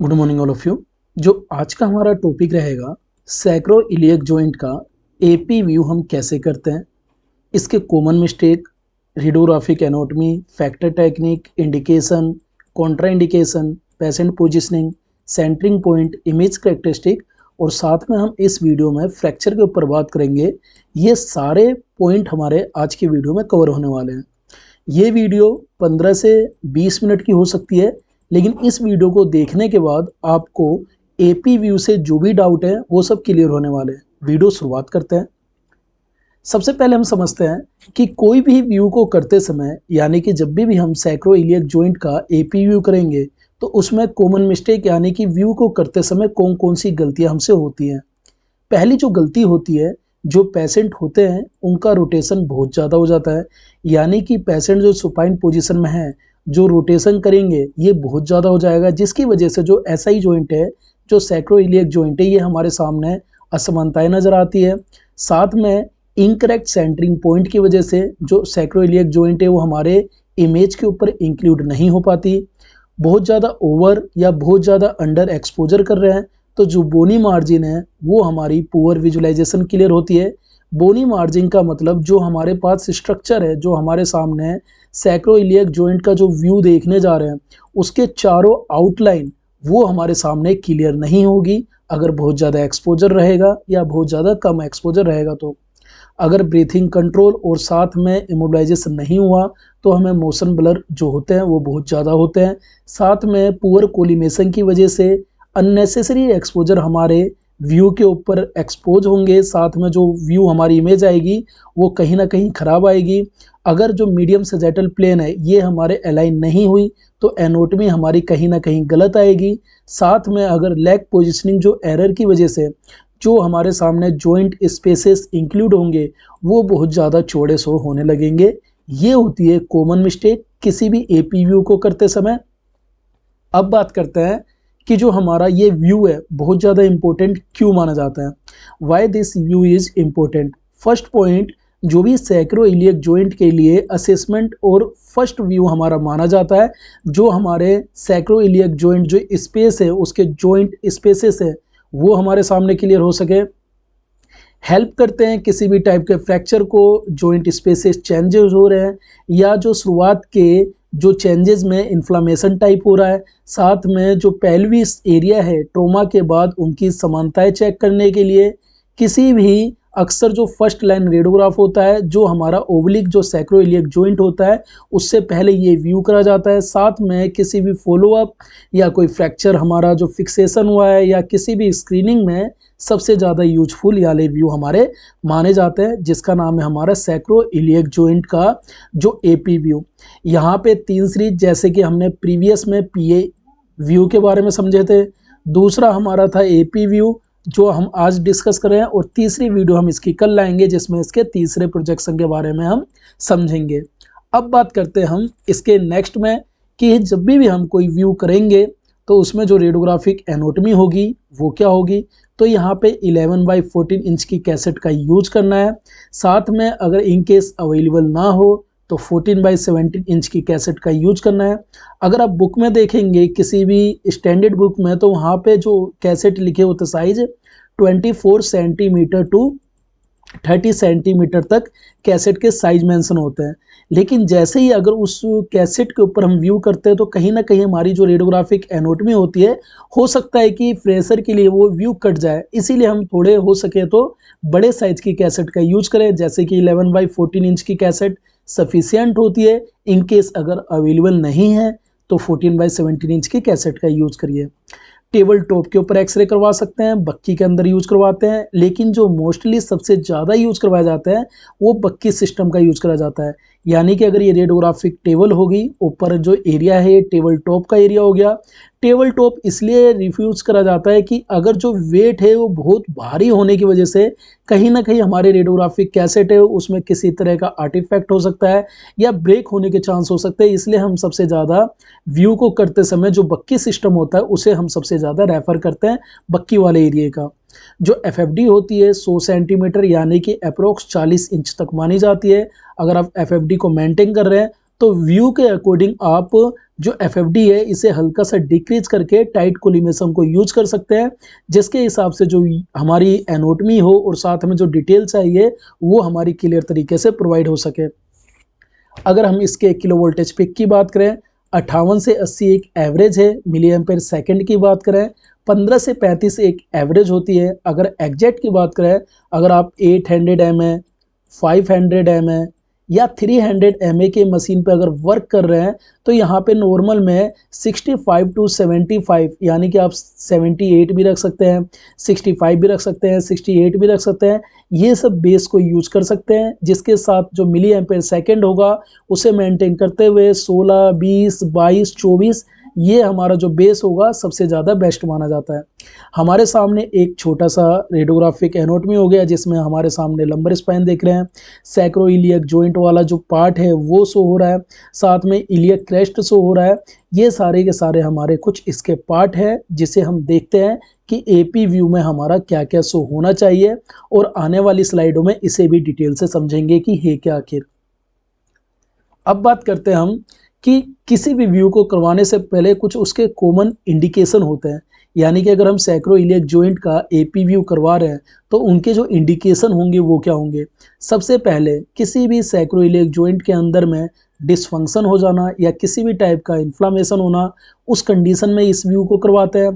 Good morning all of you. जो आज का हमारा टॉपिक रहेगा सैक्रोइलियक जॉइंट का एपी व्यू हम कैसे करते हैं, इसके common mistake, radiographic anatomy, factor technique, indication, contra indication, patient positioning, centring point, image characteristic और साथ में हम इस वीडियो में फ्रैक्चर के ऊपर बात करेंगे। ये सारे पॉइंट हमारे आज की वीडियो में कवर होने वाले हैं। ये वीडियो 15 से 20 मिनट की हो सकती है, लेकिन इस वीडियो को देखने के बाद आपको एपी व्यू से जो भी डाउट है वो सब क्लियर होने वाले हैं। वीडियो शुरुआत करते हैं। सबसे पहले हम समझते हैं कि कोई भी व्यू को करते समय, यानी कि जब भी हम सैक्रोइलियक जॉइंट का एपी व्यू करेंगे तो उसमें कॉमन मिस्टेक यानी कि व्यू को करते समय कौन कौन सी गलतियां हमसे होती हैं। पहली जो गलती होती है, जो पेशेंट होते हैं उनका रोटेशन बहुत ज़्यादा हो जाता है, यानी कि पेशेंट जो सुपाइन पोजीशन में है जो रोटेशन करेंगे ये बहुत ज़्यादा हो जाएगा, जिसकी वजह से जो एसआई जॉइंट है, जो सैक्रोइलियक जॉइंट है, ये हमारे सामने असमानताएं नज़र आती है। साथ में इनकरेक्ट सेंटरिंग पॉइंट की वजह से जो सैक्रोइलियक जॉइंट है वो हमारे इमेज के ऊपर इंक्लूड नहीं हो पाती। बहुत ज़्यादा ओवर या बहुत ज़्यादा अंडर एक्सपोजर कर रहे हैं तो जो बोनी मार्जिन है वो हमारी पुअर विजुअलाइजेशन क्लियर होती है। बोनी मार्जिन का मतलब जो हमारे पास स्ट्रक्चर है, जो हमारे सामने है, सैक्रोइलियक जॉइंट का जो व्यू देखने जा रहे हैं उसके चारों आउटलाइन वो हमारे सामने क्लियर नहीं होगी अगर बहुत ज़्यादा एक्सपोजर रहेगा या बहुत ज़्यादा कम एक्सपोजर रहेगा। तो अगर ब्रीथिंग कंट्रोल और साथ में इमोबिलाइजेशन नहीं हुआ तो हमें मोशन ब्लर जो होते हैं वो बहुत ज़्यादा होते हैं। साथ में पुअर कोलिमेशन की वजह से अननेसेसरी एक्सपोजर हमारे व्यू के ऊपर एक्सपोज होंगे। साथ में जो व्यू हमारी इमेज आएगी वो कहीं ना कहीं ख़राब आएगी। अगर जो मीडियम सैजिटल प्लेन है ये हमारे अलाइन नहीं हुई तो एनाटॉमी हमारी कहीं ना कहीं गलत आएगी। साथ में अगर लेग पोजिशनिंग जो एरर की वजह से जो हमारे सामने जॉइंट स्पेसेस इंक्लूड होंगे वो बहुत ज़्यादा चौड़े शो होने लगेंगे। ये होती है कॉमन मिस्टेक किसी भी एपी व्यू को करते समय। अब बात करते हैं कि जो हमारा ये व्यू है बहुत ज़्यादा इम्पोर्टेंट क्यों माना जाता है, why this view is important. First point, जो भी सैक्रोइलियक जॉइंट के लिए असेसमेंट और फर्स्ट व्यू हमारा माना जाता है, जो हमारे सैक्रोइलियक जॉइंट जो स्पेस है उसके जॉइंट स्पेसेस है वो हमारे सामने क्लियर हो सके, हेल्प करते हैं किसी भी टाइप के फ्रैक्चर को, जॉइंट स्पेसेस चेंजेस हो रहे हैं या जो शुरुआत के जो चेंजेस में इन्फ्लामेशन टाइप हो रहा है। साथ में जो पेल्विस एरिया है ट्रोमा के बाद उनकी समानताएं चेक करने के लिए किसी भी अक्सर जो फर्स्ट लाइन रेडियोग्राफ होता है, जो हमारा ओब्लिक जो सैक्रोइलियक जॉइंट होता है उससे पहले ये व्यू करा जाता है। साथ में किसी भी फॉलोअप या कोई फ्रैक्चर हमारा जो फिक्सेशन हुआ है या किसी भी स्क्रीनिंग में सबसे ज़्यादा यूजफुल वाले व्यू हमारे माने जाते हैं, जिसका नाम है हमारा सैक्रोइलियक जॉइंट का जो एपी व्यू। यहाँ पे 3 सीरीज, जैसे कि हमने प्रीवियस में पीए व्यू के बारे में समझे थे, दूसरा हमारा था एपी व्यू जो हम आज डिस्कस कर रहे हैं, और तीसरी वीडियो हम इसकी कल लाएंगे जिसमें इसके तीसरे प्रोजेक्शन के बारे में हम समझेंगे। अब बात करते हैं हम इसके नेक्स्ट में कि जब भी हम कोई व्यू करेंगे तो उसमें जो रेडियोग्राफिक एनाटॉमी होगी वो क्या होगी। तो यहाँ पे 11/14 इंच की कैसेट का यूज करना है। साथ में अगर इनकेस अवेलेबल ना हो तो 14/17 इंच की कैसेट का यूज करना है। अगर आप बुक में देखेंगे किसी भी स्टैंडर्ड बुक में तो वहाँ पे जो कैसेट लिखे होते साइज 24 सेंटीमीटर टू 30 सेंटीमीटर तक कैसेट के साइज मेंशन होते हैं। लेकिन जैसे ही अगर उस कैसेट के ऊपर हम व्यू करते हैं तो कहीं ना कहीं हमारी जो रेडियोग्राफिक एनाटॉमी होती है, हो सकता है कि फ्रेशर के लिए वो व्यू कट जाए, इसीलिए हम थोड़े हो सके तो बड़े साइज की कैसेट का यूज करें, जैसे कि 11/14 इंच की कैसेट सफिशियंट होती है। इनकेस अगर अवेलेबल नहीं है तो 14/17 इंच की कैसेट का यूज करिए। टेबल टॉप के ऊपर एक्सरे करवा सकते हैं, बक्की के अंदर यूज करवाते हैं, लेकिन जो मोस्टली सबसे ज़्यादा यूज करवाया जाता है वो बक्की सिस्टम का यूज करा जाता है। यानी कि अगर ये रेडियोग्राफिक टेबल होगी, ऊपर जो एरिया है ये टेबल टॉप का एरिया हो गया। टेबल टॉप इसलिए रिफ्यूज करा जाता है कि अगर जो वेट है वो बहुत भारी होने की वजह से कहीं ना कहीं हमारे रेडियोग्राफिक कैसेट है उसमें किसी तरह का आर्टिफैक्ट हो सकता है या ब्रेक होने के चांस हो सकते हैं। इसलिए हम सबसे ज़्यादा व्यू को करते समय जो बक्की सिस्टम होता है उसे हम सबसे ज़्यादा रेफर करते हैं, बक्की वाले एरिया का। जो एफएफडी होती है 100 सेंटीमीटर यानी कि अप्रोक्स 40 इंच तक मानी जाती है। अगर आप एफएफडी को मेंटेन कर रहे हैं तो व्यू के अकॉर्डिंग आप जो एफएफडी है इसे हल्का सा डिक्रीज करके टाइट कोलिमेशन को यूज कर सकते हैं, जिसके हिसाब से जो हमारी एनोटमी हो और साथ में जो डिटेल चाहिए वो हमारी क्लियर तरीके से प्रोवाइड हो सके। अगर हम इसके किलो वोल्टेज पिक की बात करें 58 से 80 एक एवरेज है, मिली एम्पेयर सेकेंड की बात करें 15 से 35 एक एवरेज होती है। अगर एग्जैक्ट की बात करें, अगर आप 800 mA 500 mA या 300 mA के मशीन पे अगर वर्क कर रहे हैं तो यहाँ पे नॉर्मल में 65 टू 75 यानी कि आप 78 भी रख सकते हैं, 65 भी रख सकते हैं, 68 भी रख सकते हैं, ये सब बेस को यूज कर सकते हैं, जिसके साथ जो मिली एम्पेयर सेकेंड होगा उसे मेंटेन करते हुए 16, 20, 22, 24 ये हमारा जो बेस होगा सबसे ज़्यादा बेस्ट माना जाता है। हमारे सामने एक छोटा सा रेडियोग्राफिक एनोटमी हो गया, जिसमें हमारे सामने लंबर स्पाइन देख रहे हैं, सैक्रोइलियक जॉइंट वाला जो पार्ट है वो शो हो रहा है, साथ में इलियक क्रेस्ट शो हो रहा है। ये सारे के सारे हमारे कुछ इसके पार्ट है, जिसे हम देखते हैं कि एपी व्यू में हमारा क्या क्या शो होना चाहिए, और आने वाली स्लाइडों में इसे भी डिटेल से समझेंगे कि है क्या आखिर। अब बात करते हैं हम कि किसी भी व्यू को करवाने से पहले कुछ उसके कॉमन इंडिकेशन होते हैं, यानी कि अगर हम सैक्रोइलियक जॉइंट का एपी व्यू करवा रहे हैं तो उनके जो इंडिकेशन होंगे वो क्या होंगे। सबसे पहले किसी भी सैक्रोइलियक जॉइंट के अंदर में डिसफंक्शन हो जाना या किसी भी टाइप का इन्फ्लामेशन होना, उस कंडीशन में इस व्यू को करवाते हैं।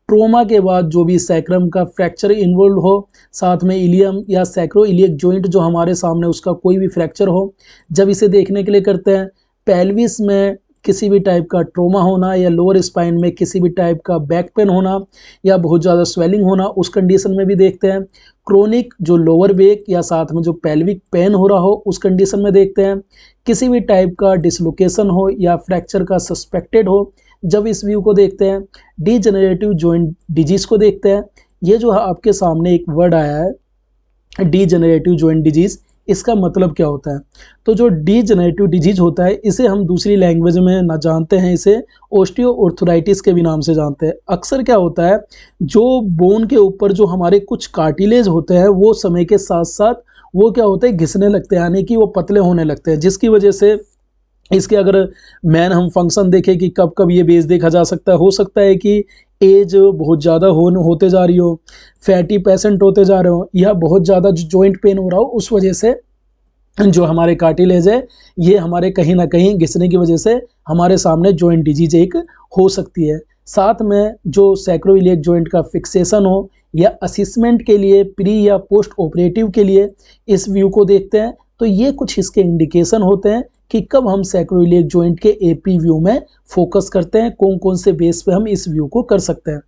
ट्रोमा के बाद जो भी सैक्रम का फ्रैक्चर इन्वॉल्व हो, साथ में इलियम या सैक्रोइलियक जॉइंट जो हमारे सामने उसका कोई भी फ्रैक्चर हो, जब इसे देखने के लिए करते हैं। पेल्विस में किसी भी टाइप का ट्रोमा होना या लोअर स्पाइन में किसी भी टाइप का बैक पेन होना या बहुत ज़्यादा स्वेलिंग होना, उस कंडीशन में भी देखते हैं। क्रोनिक जो लोअर बैक या साथ में जो पेल्विक पेन हो रहा हो, उस कंडीशन में देखते हैं। किसी भी टाइप का डिसलोकेशन हो या फ्रैक्चर का सस्पेक्टेड हो, जब इस व्यू को देखते हैं। डीजेनरेटिव जॉइंट डिजीज़ को देखते हैं। ये जो आपके सामने एक वर्ड आया है डीजेनरेटिव जॉइंट डिजीज़, इसका मतलब क्या होता है। तो जो डीजेनरेटिव डिजीज होता है इसे हम दूसरी लैंग्वेज में ना जानते हैं, इसे ऑस्टियोआर्थराइटिस के भी नाम से जानते हैं। अक्सर क्या होता है, जो बोन के ऊपर जो हमारे कुछ कार्टिलेज होते हैं वो समय के साथ साथ वो क्या होते हैं, घिसने लगते हैं, यानी कि वो पतले होने लगते हैं, जिसकी वजह से इसके अगर मैन हम फंक्शन देखें कि कब कब ये बेस देखा जा सकता है। हो सकता है कि एज बहुत ज़्यादा होते जा रही हो, फैटी पेशेंट होते जा रहे हो, या बहुत ज़्यादा जो जॉइंट पेन हो रहा हो, उस वजह से जो हमारे कार्टिलेज है ये हमारे कहीं ना कहीं घिसने की वजह से हमारे सामने जॉइंट डिजीज एक हो सकती है। साथ में जो सैक्रोइलियक जॉइंट का फिक्सेशन हो या असिस्मेंट के लिए प्री या पोस्ट ऑपरेटिव के लिए इस व्यू को देखते हैं। तो ये कुछ इसके इंडिकेशन होते हैं कि कब हम सैक्रोइलियक जॉइंट के एपी व्यू में फोकस करते हैं, कौन कौन से बेस पे हम इस व्यू को कर सकते हैं।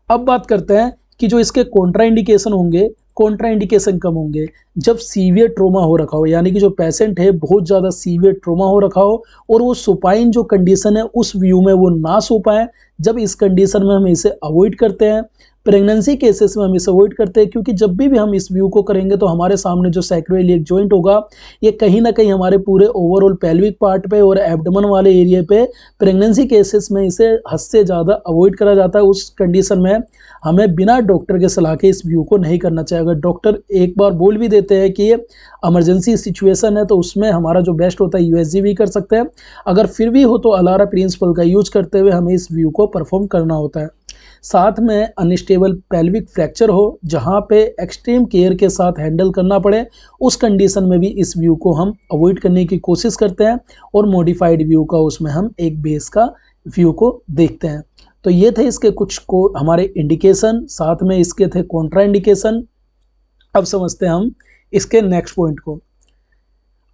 अब बात करते हैं कि जो इसके कॉन्ट्रा इंडिकेशन होंगे, कॉन्ट्रा इंडिकेशन कब होंगे, जब सीवियर ट्रोमा हो रखा हो, यानी कि जो पेशेंट है बहुत ज़्यादा सीवियर ट्रोमा हो रखा हो और वो सुपाइन जो कंडीशन है उस व्यू में वो ना सो पाए। जब इस कंडीशन में हम इसे अवॉइड करते हैं। प्रेगनेंसी केसेस में हम इसे अवॉइड करते हैं, क्योंकि जब भी हम इस व्यू को करेंगे तो हमारे सामने जो सैक्रोइलियक जॉइंट होगा ये कहीं ना कहीं हमारे पूरे ओवरऑल पेल्विक पार्ट पे और एब्डोमेन वाले एरिया पे प्रेगनेंसी केसेस में इसे हद से ज़्यादा अवॉइड करा जाता है। उस कंडीशन में हमें बिना डॉक्टर के सलाह के इस व्यू को नहीं करना चाहिए। अगर डॉक्टर एक बार बोल भी देते हैं कि ये इमरजेंसी सिचुएशन है तो उसमें हमारा जो बेस्ट होता है यूएसजी भी कर सकते हैं। अगर फिर भी हो तो अलारा प्रिंसिपल का यूज करते हुए हमें इस व्यू को परफॉर्म करना होता है। साथ में अनस्टेबल पेल्विक फ्रैक्चर हो जहाँ पे एक्सट्रीम केयर के साथ हैंडल करना पड़े, उस कंडीशन में भी इस व्यू को हम अवॉइड करने की कोशिश करते हैं और मॉडिफाइड व्यू का उसमें हम एक बेस का व्यू को देखते हैं। तो ये थे इसके कुछ को हमारे इंडिकेशन, साथ में इसके थे कॉन्ट्रा इंडिकेशन। अब समझते हैं हम इसके नेक्स्ट पॉइंट को।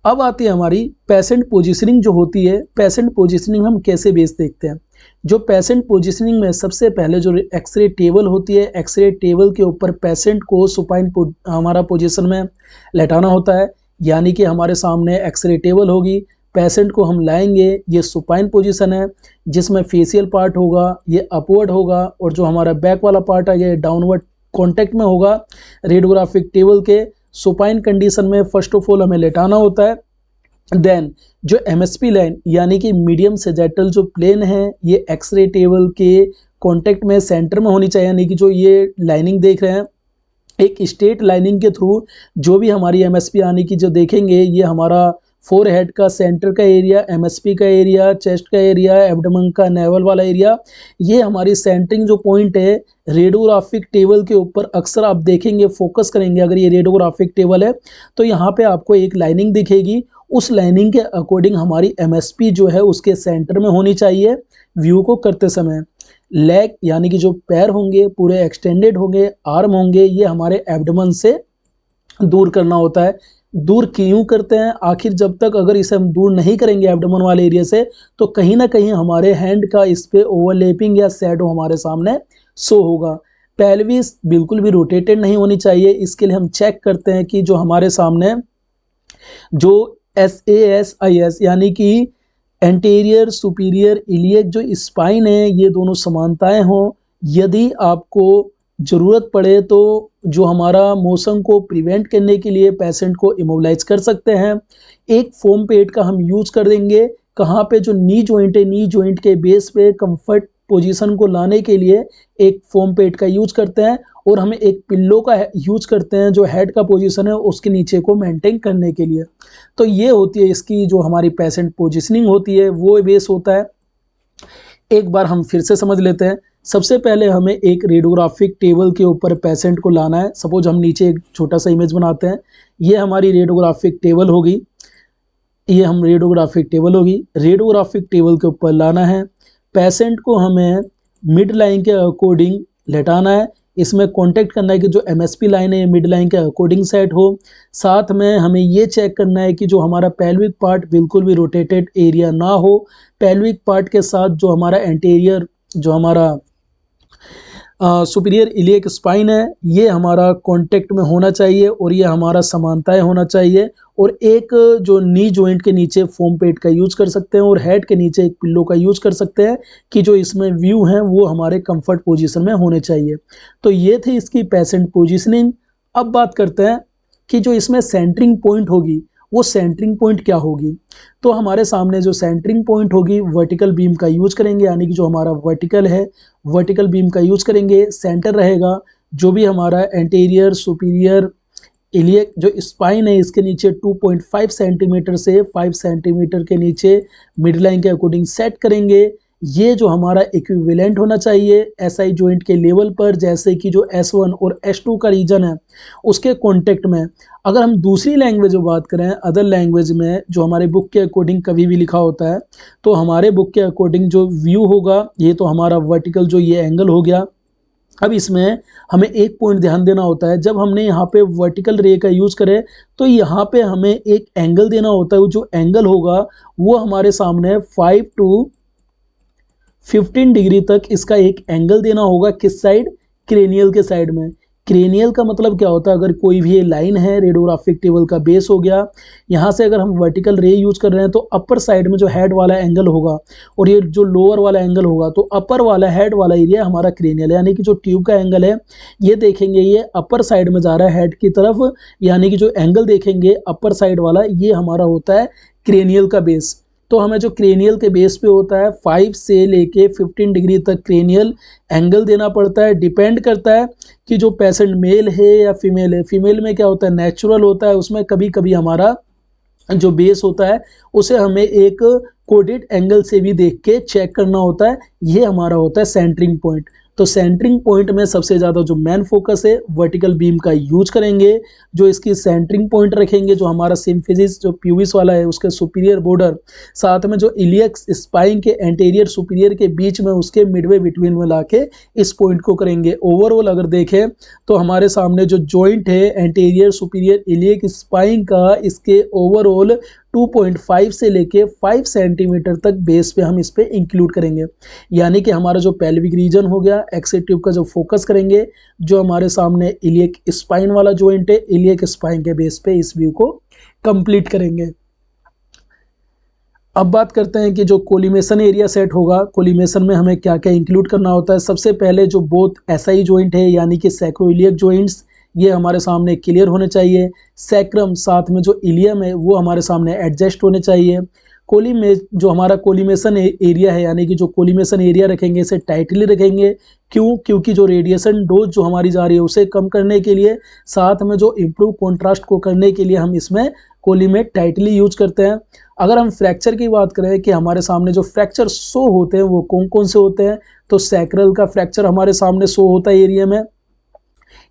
अब आती है हमारी पेशेंट पोजीशनिंग जो होती है। पेशेंट पोजीशनिंग हम कैसे बेस देखते हैं। जो पेशेंट पोजीशनिंग में सबसे पहले जो एक्सरे टेबल होती है, एक्सरे टेबल के ऊपर पेशेंट को सुपाइन हमारा पोजीशन में लेटाना होता है, यानी कि हमारे सामने एक्सरे टेबल होगी, पेशेंट को हम लाएंगे, ये सुपाइन पोजीशन है जिसमें फेशियल पार्ट होगा ये अपवर्ड होगा और जो हमारा बैक वाला पार्ट है ये डाउनवर्ड कॉन्टैक्ट में होगा रेडियोग्राफिक टेबल के। सुपाइन कंडीशन में फर्स्ट ऑफ ऑल हमें लेटाना होता है। देन जो एमएसपी लाइन यानी कि मीडियम सेजेटल जो प्लेन है ये एक्सरे टेबल के कॉन्टैक्ट में सेंटर में होनी चाहिए, यानी कि जो ये लाइनिंग देख रहे हैं एक स्ट्रेट लाइनिंग के थ्रू जो भी हमारी एमएसपी यानी कि जो देखेंगे ये हमारा फोरहेड का सेंटर का एरिया, एमएसपी का एरिया, चेस्ट का एरिया, एब्डोमेन का नेवल वाला एरिया, ये हमारी सेंटरिंग जो पॉइंट है रेडियोग्राफिक टेबल के ऊपर अक्सर आप देखेंगे, फोकस करेंगे अगर ये रेडियोग्राफिक टेबल है तो यहाँ पे आपको एक लाइनिंग दिखेगी। उस लाइनिंग के अकॉर्डिंग हमारी एमएसपी जो है उसके सेंटर में होनी चाहिए व्यू को करते समय। लेग यानी कि जो पैर होंगे पूरे एक्सटेंडेड होंगे, आर्म होंगे, ये हमारे एब्डोमेन से दूर करना होता है। दूर क्यों करते हैं? आखिर जब तक अगर इसे हम दूर नहीं करेंगे एब्डोमेन वाले एरिया से तो कहीं ना कहीं हमारे हैंड का इस पे ओवरलैपिंग या शैडो हमारे सामने शो होगा। पेल्विस बिल्कुल भी रोटेटेड नहीं होनी चाहिए। इसके लिए हम चेक करते हैं कि जो हमारे सामने जो SAS यानी कि एंटीरियर सुपीरियर इलियक जो स्पाइन है ये दोनों समानताएं हों। यदि आपको ज़रूरत पड़े तो जो हमारा मोशन को प्रिवेंट करने के लिए पेशेंट को इमोबिलाइज कर सकते हैं। एक फोम पेड का हम यूज कर देंगे कहाँ पे, जो नी जॉइंट है नी जॉइंट के बेस पे कंफर्ट पोजीशन को लाने के लिए एक फोम पेड का यूज करते हैं और हमें एक पिल्लो का यूज करते हैं जो हेड का पोजीशन है उसके नीचे को मेंटेन करने के लिए। तो ये होती है इसकी जो हमारी पेशेंट पोजीशनिंग होती है वो बेस होता है। एक बार हम फिर से समझ लेते हैं। सबसे पहले हमें एक रेडियोग्राफिक टेबल के ऊपर पेशेंट को लाना है। सपोज हम नीचे एक छोटा सा इमेज बनाते हैं, ये हमारी रेडियोग्राफिक टेबल होगी, ये हम रेडियोग्राफिक टेबल होगी। रेडियोग्राफिक टेबल के ऊपर लाना है, पेशेंट को हमें मिड लाइन के अकॉर्डिंग लेटाना है। इसमें कांटेक्ट करना है कि जो एमएसपी लाइन है मिड लाइन के अकॉर्डिंग सेट हो। साथ में हमें ये चेक करना है कि जो हमारा पेल्विक पार्ट बिल्कुल भी रोटेटेड एरिया ना हो। पेल्विक पार्ट के साथ जो हमारा एंटीरियर जो हमारा सुपीरियर इलियक स्पाइन है ये हमारा कांटेक्ट में होना चाहिए और ये हमारा समानताएं होना चाहिए। और एक जो नी जॉइंट के नीचे फोम पेड का यूज कर सकते हैं और हेड के नीचे एक पिल्लो का यूज कर सकते हैं कि जो इसमें व्यू हैं वो हमारे कंफर्ट पोजीशन में होने चाहिए। तो ये थी इसकी पेशेंट पोजीशनिंग। अब बात करते हैं कि जो इसमें सेंटरिंग पॉइंट होगी वो सेंटरिंग पॉइंट क्या होगी। तो हमारे सामने जो सेंटरिंग पॉइंट होगी वर्टिकल बीम का यूज करेंगे, यानी कि जो हमारा वर्टिकल है वर्टिकल बीम का यूज करेंगे। सेंटर रहेगा जो भी हमारा एंटीरियर सुपीरियर इलियक जो स्पाइन है इसके नीचे 2.5 सेंटीमीटर से 5 सेंटीमीटर के नीचे मिड लाइन के अकॉर्डिंग सेट करेंगे। ये जो हमारा इक्विवेलेंट होना चाहिए एसआई जॉइंट के लेवल पर, जैसे कि जो S1 और S2 का रीजन है उसके कॉन्टेक्ट में। अगर हम दूसरी लैंग्वेज में बात करें, अदर लैंग्वेज में जो हमारे बुक के अकॉर्डिंग कभी भी लिखा होता है, तो हमारे बुक के अकॉर्डिंग जो व्यू होगा ये तो हमारा वर्टिकल जो ये एंगल हो गया। अब इसमें हमें एक पॉइंट ध्यान देना होता है, जब हमने यहाँ पे वर्टिकल रे का यूज़ करे तो यहाँ पे हमें एक एंगल देना होता है। जो एंगल होगा वो हमारे सामने 5 to 15 डिग्री तक इसका एक एंगल देना होगा। किस साइड? क्रेनियल के साइड में। क्रेनियल का मतलब क्या होता है? अगर कोई भी ये लाइन है रेडियोग्राफिक टेबल का बेस हो गया, यहाँ से अगर हम वर्टिकल रे यूज कर रहे हैं तो अपर साइड में जो हेड वाला एंगल होगा और ये जो लोअर वाला एंगल होगा, तो अपर वाला हेड वाला एरिया हमारा क्रेनियल है। यानी कि जो ट्यूब का एंगल है ये देखेंगे ये अपर साइड में जा रहा है हेड की तरफ, यानी कि जो एंगल देखेंगे अपर साइड वाला ये हमारा होता है क्रेनियल का बेस। तो हमें जो क्रेनियल के बेस पे होता है 5 से लेके 15 डिग्री तक क्रेनियल एंगल देना पड़ता है। डिपेंड करता है कि जो पेशेंट मेल है या फीमेल है। फीमेल में क्या होता है? नेचुरल होता है, उसमें कभी कभी हमारा जो बेस होता है उसे हमें एक कोडेड एंगल से भी देख के चेक करना होता है। ये हमारा होता है सेंटरिंग पॉइंट। तो सेंटरिंग पॉइंट में सबसे ज़्यादा जो मेन फोकस है वर्टिकल बीम का यूज करेंगे। जो इसकी सेंटरिंग पॉइंट रखेंगे जो हमारा सिम्फिसिस जो प्यूबिस वाला है उसके सुपीरियर बॉर्डर, साथ में जो इलियक स्पाइन के एंटीरियर सुपीरियर के बीच में उसके मिडवे बिटवीन में लाके इस पॉइंट को करेंगे। ओवरऑल अगर देखें तो हमारे सामने जो जॉइंट है एंटीरियर सुपीरियर इलियक स्पाइन का, इसके ओवरऑल 2.5 से लेके 5 सेंटीमीटर तक बेस पे हम इस पे इंक्लूड करेंगे। यानी कि हमारा जो पेल्विक रीजन हो गया एक्सिट ट्यूब का जो फोकस करेंगे, जो हमारे सामने इलियक स्पाइन वाला जॉइंट है इलियक स्पाइन के बेस पे इस व्यू को कंप्लीट करेंगे। अब बात करते हैं कि जो कोलिमेशन एरिया सेट होगा, कोलिमेशन में हमें क्या क्या इंक्लूड करना होता है। सबसे पहले जो बोथ एसआई जॉइंट है यानी कि सैक्रोइलियक जॉइंट्स ये हमारे सामने क्लियर होने चाहिए। सैक्रम साथ में जो इलियम है वो हमारे सामने एडजस्ट होने चाहिए। कोली में जो हमारा कोलिमेशन एरिया है यानी कि जो कोलिमेशन एरिया रखेंगे इसे टाइटली रखेंगे। क्यों? क्योंकि जो रेडिएशन डोज जो हमारी जा रही है उसे कम करने के लिए, साथ में जो इम्प्रूव कॉन्ट्रास्ट को करने के लिए हम इसमें कोलिमेट टाइटली यूज करते हैं। अगर हम फ्रैक्चर की बात करें कि हमारे सामने जो फ्रैक्चर शो होते हैं वो कौन कौन से होते हैं, तो सैक्रल का फ्रैक्चर हमारे सामने शो होता है एरिया में।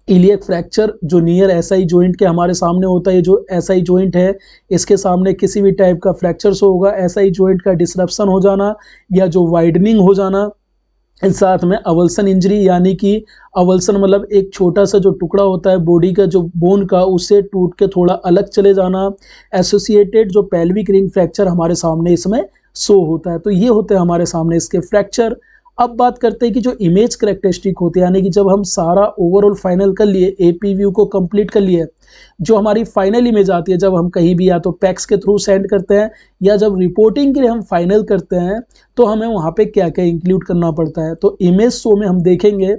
इलियक फ्रैक्चर जो नियर एसआई जॉइंट के हमारे सामने होता है, जो एसआई जॉइंट है इसके सामने किसी भी टाइप का फ्रैक्चर शो होगा, एसआई जॉइंट का डिसरप्शन हो जाना या जो वाइडनिंग हो जाना। साथ में अवल्सन इंजरी, यानी कि अवल्सन मतलब एक छोटा सा जो टुकड़ा होता है बॉडी का जो बोन का, उससे टूट के थोड़ा अलग चले जाना। एसोसिएटेड जो पेल्विक रिंग फ्रैक्चर हमारे सामने इसमें शो होता है। तो ये होते हैं हमारे सामने इसके फ्रैक्चर। अब बात करते हैं कि जो इमेज करेक्टरिस्टिक होती है, यानी कि जब हम सारा ओवरऑल फाइनल कर लिए, एपी व्यू को कंप्लीट कर लिए, जो हमारी फाइनल इमेज आती है जब हम कहीं भी या तो पैक्स के थ्रू सेंड करते हैं या जब रिपोर्टिंग के लिए हम फाइनल करते हैं, तो हमें वहाँ पे क्या क्या इंक्लूड करना पड़ता है। तो इमेज शो में हम देखेंगे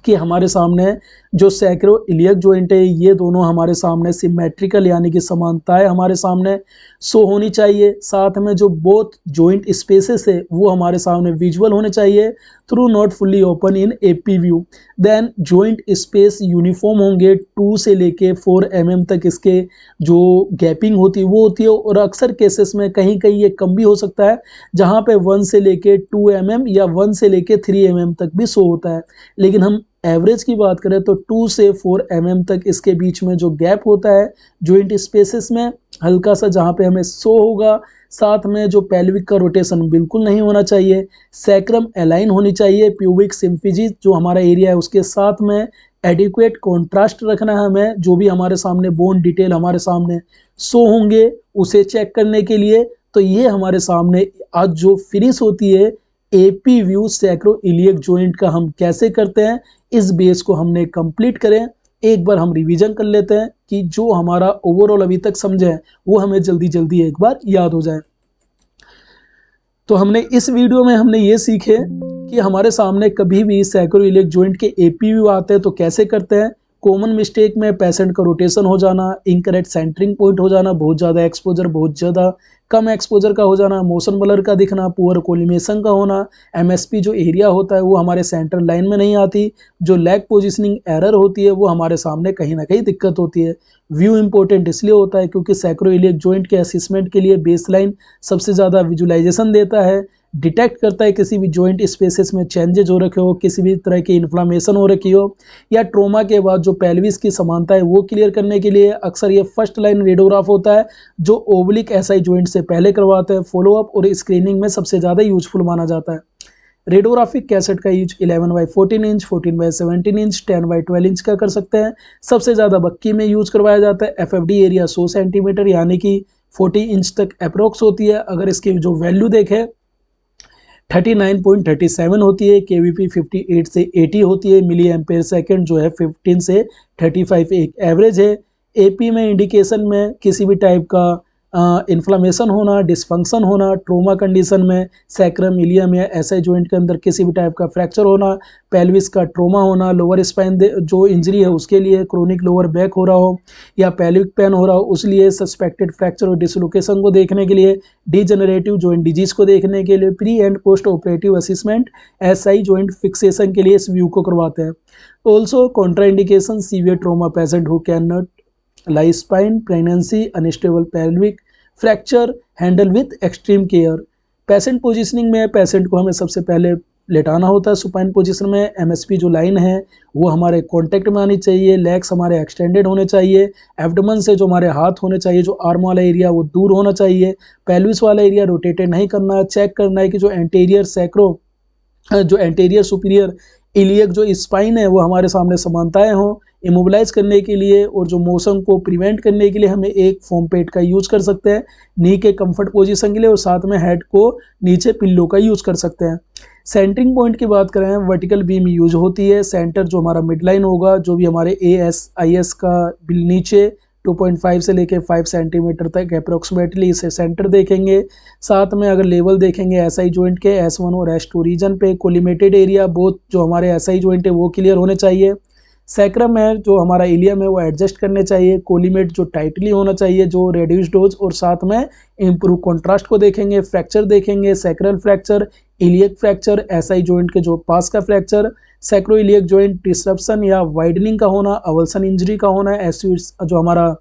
कि हमारे सामने जो सैक्रो इलियक जॉइंट है ये दोनों हमारे सामने सिमेट्रिकल यानी कि समानताएं हमारे सामने शो होनी चाहिए। साथ में जो बोथ जॉइंट स्पेसेस है वो हमारे सामने विजुअल होने चाहिए through not fully open in AP view. Then joint space uniform होंगे, 2 से लेके 4 mm तक इसके जो गैपिंग होती है वो होती है, और अक्सर केसेस में कहीं कहीं ये कम भी हो सकता है जहाँ पे 1 से लेके 2 mm या 1 से लेके 3 mm तक भी शो होता है। लेकिन हम एवरेज की बात करें तो 2 से 4 mm तक इसके बीच में जो गैप होता है जॉइंट स्पेसेस में, हल्का सा जहाँ पे हमें शो होगा। साथ में जो पेल्विक का रोटेशन बिल्कुल नहीं होना चाहिए, सैक्रम अलाइन होनी चाहिए प्यूबिक सिम्फिजी जो हमारा एरिया है उसके साथ में। एडिक्वेट कॉन्ट्रास्ट रखना है हमें, जो भी हमारे सामने बोन डिटेल हमारे सामने शो होंगे उसे चेक करने के लिए। तो ये हमारे सामने आज जो फिनिश होती है AP view sacro iliac joint का हम कैसे करते हैं, इस बेस को हमने कंप्लीट करें। एक बार हम रिवीजन कर लेते हैं कि जो हमारा ओवरऑल अभी तक समझे हैं वो हमें जल्दी जल्दी एक बार याद हो जाए। तो हमने इस वीडियो में हमने ये सीखे कि हमारे सामने कभी भी सैक्रो इलियक जॉइंट के एपी व्यू आते हैं तो कैसे करते हैं। कॉमन मिस्टेक में पेशेंट का रोटेशन हो जाना, इनकरेक्ट सेंटरिंग पॉइंट हो जाना, बहुत ज़्यादा एक्सपोजर, बहुत ज़्यादा कम एक्सपोजर का हो जाना, मोशन ब्लर का दिखना, पुअर कोलिमेशन का होना, एमएसपी जो एरिया होता है वो हमारे सेंटर लाइन में नहीं आती, जो लेग पोजीशनिंग एरर होती है वो हमारे सामने कहीं ना कहीं दिक्कत होती है। व्यू इंपॉर्टेंट इसलिए होता है क्योंकि सैक्रो इलियक जॉइंट के असेसमेंट के लिए बेसलाइन सबसे ज़्यादा विजुलाइजेशन देता है, डिटेक्ट करता है किसी भी जॉइंट स्पेसेस में चेंजेज हो रखे हो, किसी भी तरह की इन्फ्लामेशन हो रखी हो, या ट्रोमा के बाद जो पेल्विस की समानता है वो क्लियर करने के लिए अक्सर ये फर्स्ट लाइन रेडियोग्राफ होता है जो ओब्लिक एसआई जॉइंट से पहले करवाते हैं। फॉलोअप और स्क्रीनिंग में सबसे ज़्यादा यूजफुल माना जाता है। रेडियोग्राफिक कैसेट का यूज 11/14 इंच, 14/17 इंच, 10/12 इंच का कर सकते हैं। सबसे ज़्यादा बक्की में यूज करवाया जाता है। एफएफडी एरिया 100 सेंटीमीटर यानी कि 40 इंच तक अप्रोक्स होती है। अगर इसकी जो वैल्यू देखें 39.37 होती है, केवीपी 58 से 80 होती है, मिली एम्पेयर सेकेंड जो है 15 से 35 एक एवरेज है। एपी में इंडिकेशन में किसी भी टाइप का इन्फ्लामेशन होना, डिसफंक्शन होना, ट्रोमा कंडीशन में सैक्रम इलियम या एसआई जॉइंट के अंदर किसी भी टाइप का फ्रैक्चर होना, पेल्विस का ट्रोमा होना, लोअर स्पाइन जो इंजरी है उसके लिए क्रोनिक लोअर बैक हो रहा हो या पेल्विक पेन हो रहा हो उस लिए सस्पेक्टेड फ्रैक्चर और डिसलोकेशन को देखने के लिए, डीजेनरेटिव जॉइंट डिजीज को देखने के लिए, pre and post operative assessment SI joint fixation के लिए इस व्यू को करवाते हैं। Also contraindication severe trauma patient who can not lie spine, pregnancy, unstable pelvic fracture, handle with extreme care. Patient positioning में पेशेंट को हमें सबसे पहले लेटाना होता है सुपाइन पोजीशन में। एमएसपी जो लाइन है वो हमारे कांटेक्ट में आनी चाहिए, लेग्स हमारे एक्सटेंडेड होने चाहिए, एब्डोमेन से जो हमारे हाथ होने चाहिए, जो आर्म वाला एरिया वो दूर होना चाहिए, पेल्विस वाला एरिया रोटेटेड नहीं करना। चेक करना है कि जो एंटीरियर सैक्रो जो एंटीरियर सुपीरियर इलियक जो स्पाइन है वो हमारे सामने समानताएं हों। इमोबिलाइज करने के लिए और जो मोशन को प्रिवेंट करने के लिए हमें एक फोम पेड का यूज कर सकते हैं नी के कंफर्ट पोजीशन के लिए, और साथ में हेड को नीचे पिल्लो का यूज कर सकते हैं। सेंटरिंग पॉइंट की बात करें, वर्टिकल बीम यूज होती है। सेंटर जो हमारा मिड लाइन होगा, जो भी हमारे ASIS का नीचे 2.5 से लेके 5 सेंटीमीटर तक अप्रोक्सीमेटली इसे सेंटर देखेंगे। साथ में अगर लेवल देखेंगे एसआई जॉइंट के S1 और S2 रीजन पे, कोलिमेटेड एरिया बोथ जो हमारे एसआई जॉइंट है वो क्लियर होने चाहिए। सैक्रम है जो हमारा इलियम है वो एडजस्ट करने चाहिए। कोलिमेट जो टाइटली होना चाहिए, जो रेड्यूस्ड डोज, और साथ में इम्प्रूव कॉन्ट्रास्ट को देखेंगे। फ्रैक्चर देखेंगे, sacral fracture, iliac fracture, SI joint के जो पास का fracture, sacro iliac joint disruption या वाइडनिंग का होना, अवल्सन इंजरी का होना, जो हमारा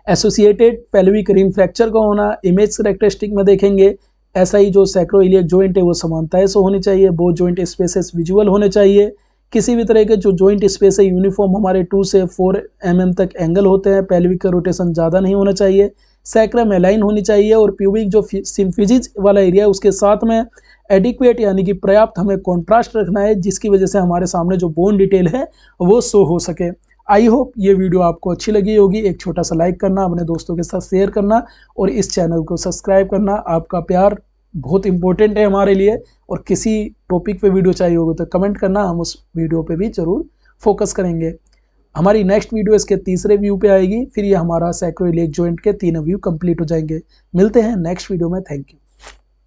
एसोसिएटेड पेल्विक रिंग फ्रैक्चर का होना, इमेज करेक्टरिस्टिक में देखेंगे ऐसा ही जो सैक्रोइलियक जॉइंट है वो समानताएं से होनी चाहिए, बोथ जॉइंट स्पेसेस विजुअल होने चाहिए, किसी भी तरह के जो जॉइंट स्पेस है यूनिफॉर्म हमारे 2 से 4 mm तक एंगल होते हैं, पेल्विक का रोटेशन ज़्यादा नहीं होना चाहिए, सैक्रम अलाइन होनी चाहिए और प्यूबिक जो सिम्फिजिज वाला एरिया है उसके साथ में एडिक्वेट यानी कि पर्याप्त हमें कॉन्ट्रास्ट रखना है, जिसकी वजह से हमारे सामने जो बोन डिटेल है वो शो हो सके। आई होप ये वीडियो आपको अच्छी लगी होगी। एक छोटा सा लाइक करना, अपने दोस्तों के साथ शेयर करना और इस चैनल को सब्सक्राइब करना। आपका प्यार बहुत इंपॉर्टेंट है हमारे लिए। और किसी टॉपिक पे वीडियो चाहिए होगा तो कमेंट करना, हम उस वीडियो पे भी ज़रूर फोकस करेंगे। हमारी नेक्स्ट वीडियो इसके तीसरे व्यू पे आएगी, फिर ये हमारा सैक्रोइलियक जॉइंट के 3 व्यू कंप्लीट हो जाएंगे। मिलते हैं नेक्स्ट वीडियो में। Thank you.